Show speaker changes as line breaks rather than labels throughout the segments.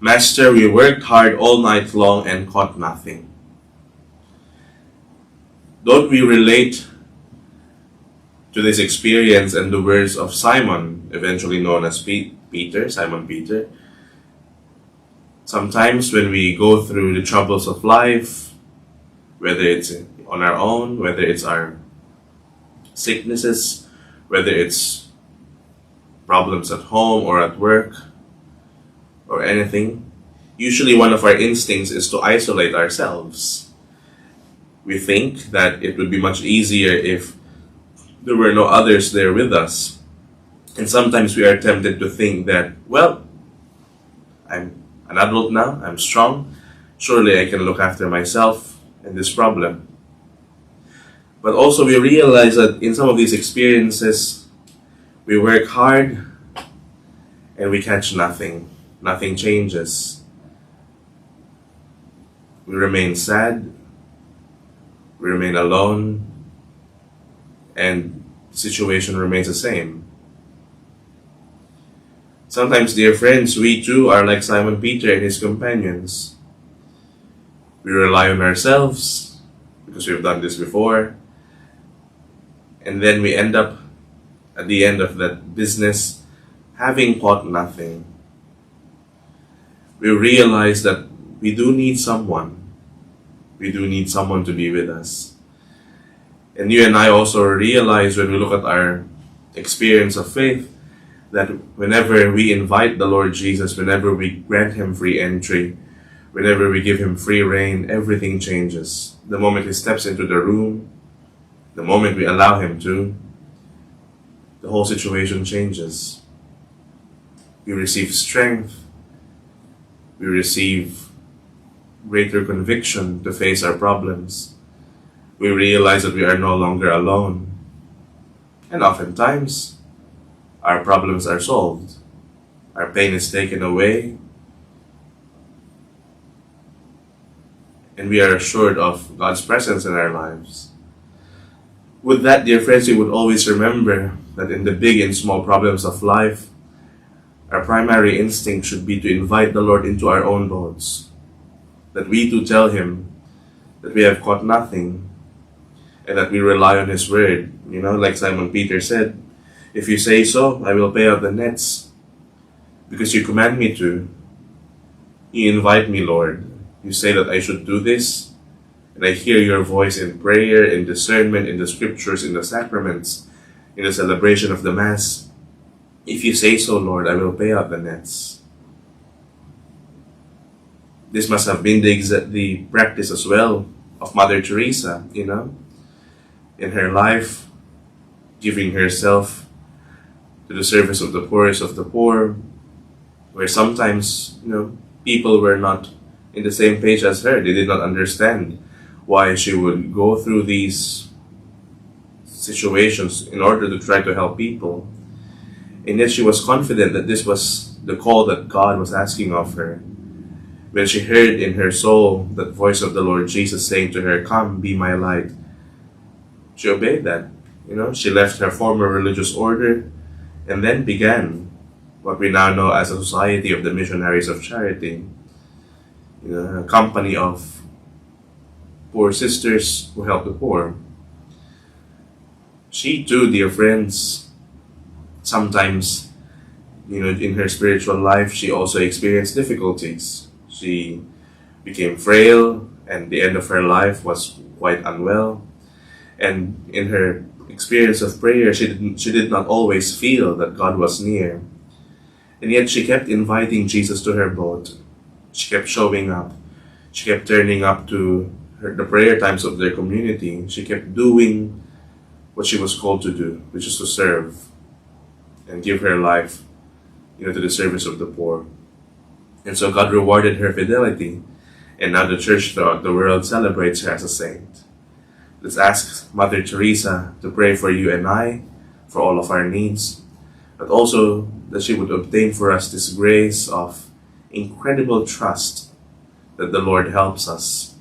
Master, we worked hard all night long and caught nothing. Don't we relate to this experience and the words of Simon, eventually known as Simon Peter? Sometimes when we go through the troubles of life, whether it's on our own, whether it's our sicknesses, whether it's problems at home or at work or anything, usually one of our instincts is to isolate ourselves. We think that it would be much easier if there were no others there with us. And sometimes we are tempted to think that, well, I'm an adult now, I'm strong, surely I can look after myself and this problem. But also we realize that in some of these experiences, we work hard and we catch nothing. Nothing changes. We remain sad, we remain alone, and the situation remains the same. Sometimes, dear friends, we too are like Simon Peter and his companions. We rely on ourselves because we've done this before, and then we end up at the end of that business having caught nothing. We realize that we do need someone. We do need someone to be with us. And you and I also realize when we look at our experience of faith that whenever we invite the Lord Jesus, whenever we grant Him free entry, whenever we give Him free reign, everything changes. The moment He steps into the room, the moment we allow Him to, the whole situation changes. We receive strength. We receive greater conviction to face our problems. We realize that we are no longer alone. And oftentimes, our problems are solved. Our pain is taken away. And we are assured of God's presence in our lives. With that, dear friends, we would always remember that in the big and small problems of life, our primary instinct should be to invite the Lord into our own boats. That we too tell Him that we have caught nothing and that we rely on His word. You know, like Simon Peter said, if you say so, I will pay out the nets because you command me to. You invite me, Lord. You say that I should do this, and I hear your voice in prayer, in discernment, in the scriptures, in the sacraments, in the celebration of the Mass. If you say so, Lord, I will pay out the nets. This must have been the practice as well of Mother Teresa, you know, in her life, giving herself to the service of the poorest of the poor, where sometimes, you know, people were not in the same page as her. They did not understand why she would go through these situations in order to try to help people. And yet she was confident that this was the call that God was asking of her. When she heard in her soul that voice of the Lord Jesus saying to her, "Come, be my light," she obeyed that. You know, she left her former religious order and then began what we now know as a Society of the Missionaries of Charity. You know, a company of poor sisters who help the poor. She too, dear friends, sometimes, you know, in her spiritual life, she also experienced difficulties. She became frail, and the end of her life was quite unwell. And in her experience of prayer, she did not always feel that God was near. And yet she kept inviting Jesus to her boat. She kept showing up. She kept turning up to the prayer times of their community. She kept doing what she was called to do, which is to serve and give her life, you know, to the service of the poor. And so God rewarded her fidelity, and now the church throughout the world celebrates her as a saint. Let's ask Mother Teresa to pray for you and I, for all of our needs, but also that she would obtain for us this grace of incredible trust that the Lord helps us,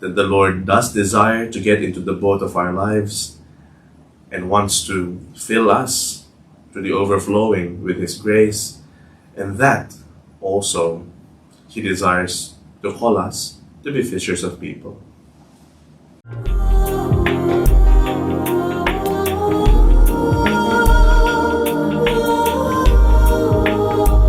that the Lord does desire to get into the boat of our lives and wants to fill us to the overflowing with His grace, and that also He desires to call us to be fishers of people.